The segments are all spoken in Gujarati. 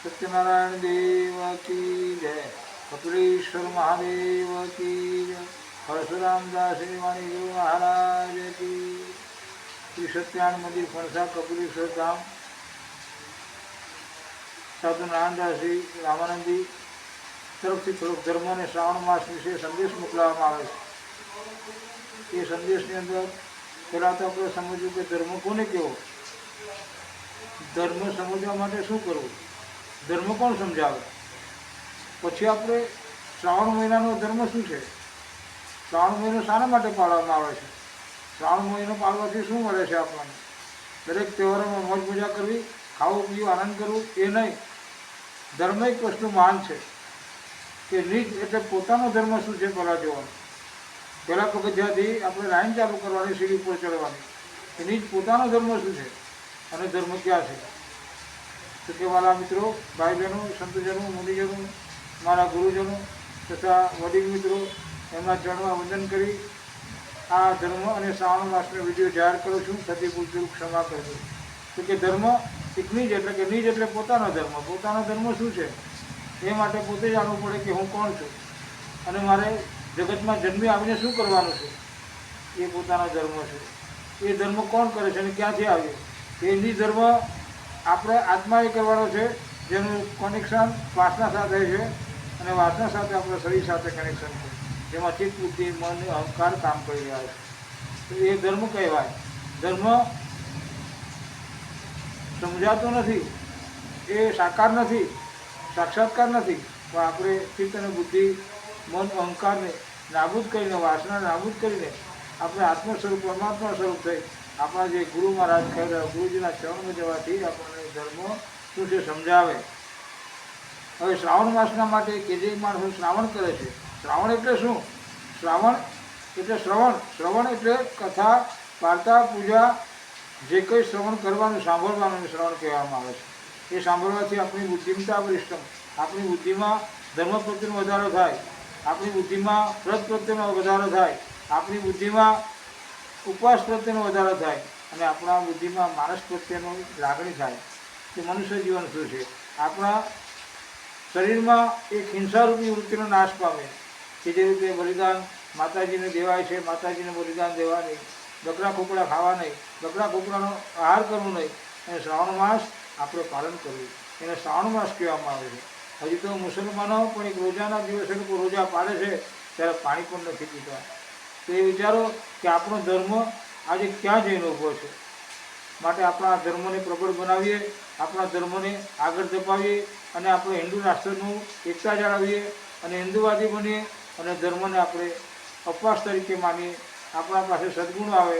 सत्यनारायण देव की जय। कपिलेश्वर महादेव की जय। परशुराम दास वाणी गुरु महाराज की। श्री सत्यनारायण मंदिर फणसा कपिलेश्वर धाम साधु नारायणदास जी रामानंदी तरफથી થોડોક ધર્મ અને શ્રાવણ માસ વિશે સંદેશ મોકલવામાં આવે છે। એ સંદેશની અંદર પહેલાં તો આપણે સમજવું કે ધર્મ કોને કહેવો, ધર્મ સમજવા માટે શું કરવું, ધર્મ કોણ સમજાવે, પછી આપણે શ્રાવણ મહિનાનો ધર્મ શું છે, શ્રાવણ મહિનો શાના માટે પાળવામાં આવે છે, શ્રાવણ મહિનો પાળવાથી શું મળે છે આપણને, દરેક તહેવારોમાં મોજ મજા કરવી, ખાવું પીવું આનંદ કરવું એ નહીં। ધર્મ એક વસ્તુ મહાન છે કે નિજ એટલે પોતાનો ધર્મ શું છે પહેલાં જોવાનું। પહેલાં પગથિયાથી આપણે લાઈન ચાલુ કરવાની, સીડી ઉપર ચડવાની, કે નિજ પોતાનો ધર્મ શું છે અને ધર્મ ક્યાં છે। તો કે વાલા મિત્રો, ભાઈ બહેનો, સંતજનો, મુનિજનો, મારા ગુરુજનો તથા વડીલ મિત્રો, એમના ચરણમાં વંદન કરી આ ધર્મ અને શ્રાવણ માસનો વિડીયો જાહેર કરું છું। થતી ભૂલ ક્ષમા કરજો। તો કે ધર્મ એક નિજ એટલે કે નિજ એટલે પોતાનો ધર્મ, પોતાનો ધર્મ શું છે એ માટે પોતે જાણવું પડે કે હું કોણ છું અને મારે જગતમાં જન્મી આવીને શું કરવાનું છે, એ પોતાનો ધર્મ છે। એ ધર્મ કોણ કરે છે અને ક્યાંથી આવ્યો, એ નિજ ધર્મ આપણે આત્માએ કરવાનો છે, જેનું કનેક્શન વાસના સાથે છે અને વાસના સાથે આપણા શરીર સાથે કનેક્શન છે, જેમાં ચિત્ત બુદ્ધિ મન અહંકાર કામ કરી રહ્યા છે। તો એ ધર્મ કહેવાય। ધર્મ સમજાતો નથી, એ સાકાર નથી, સાક્ષાત્કાર નથી, પણ આપણે ચિત્ત અને બુદ્ધિ મન અહંકારને નાબૂદ કરીને, વાસના નાબૂદ કરીને આપણે આત્મ સ્વરૂપ પરમાત્મા સ્વરૂપ થઈ આપણા જે ગુરુ મહારાજ કહેલા ગુરુજીના ચરણમાં જવાથી આપણને ધર્મ શું છે સમજાવે। હવે શ્રાવણ માસના માટે કે જે માણસો શ્રાવણ કરે છે, શ્રાવણ એટલે શું, શ્રાવણ એટલે શ્રવણ, શ્રવણ એટલે કથા વાર્તા પૂજા જે કંઈ શ્રવણ કરવાનું સાંભળવાનું શ્રવણ કહેવામાં આવે છે। એ સાંભળવાથી આપણી બુદ્ધિમતા વરિષ્ઠમ, આપણી બુદ્ધિમાં ધર્મ પ્રત્યેનો વધારો થાય, આપણી બુદ્ધિમાં વ્રત પ્રત્યેનો વધારો થાય, આપણી બુદ્ધિમાં ઉપવાસ પ્રત્યેનો વધારો થાય અને આપણા બુદ્ધિમાં માણસ પ્રત્યેનો લાગણી થાય કે મનુષ્ય જીવન શું છે। આપણા શરીરમાં એક હિંસારૂપી વૃત્તિનો નાશ પામે કે જે રીતે બલિદાન માતાજીને દેવાય છે, માતાજીને બલિદાન દેવા નહીં, બકરા કુકડા ખાવા નહીં, બકરા કુકડાનો આહાર કરવો નહીં, અને શ્રાવણ માસ આપણે પાલન કરવું, એને શ્રાવણ માસ કહેવામાં આવે છે। હજી તો મુસલમાનો પણ એક રોજાના દિવસે લોકો રોજા પાડે છે ત્યારે પાણી પણ નથી પીતા। તો એ વિચારો કે આપણો ધર્મ આજે ક્યાં જઈને ઊભો છે। માટે આપણા ધર્મને પ્રબળ બનાવીએ, આપણા ધર્મને આગળ ધપાવીએ અને આપણે હિન્દુ રાષ્ટ્રનું એકતા જાળવીએ અને હિન્દુવાદી બનીએ અને ધર્મને આપણે અપવાસ તરીકે માનીએ। આપણા પાસે સદગુણ આવે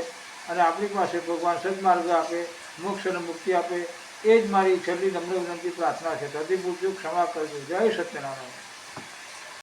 અને આપણી પાસે ભગવાન સદમાર્ગ આપે, મોક્ષ અને મુક્તિ આપે, એ જ મારી છેલ્લી નમ્ર વિનંતી પ્રાર્થના છે। ધરતી પૂજ્યો ક્ષમા કરજો। જય સત્યનારાયણ।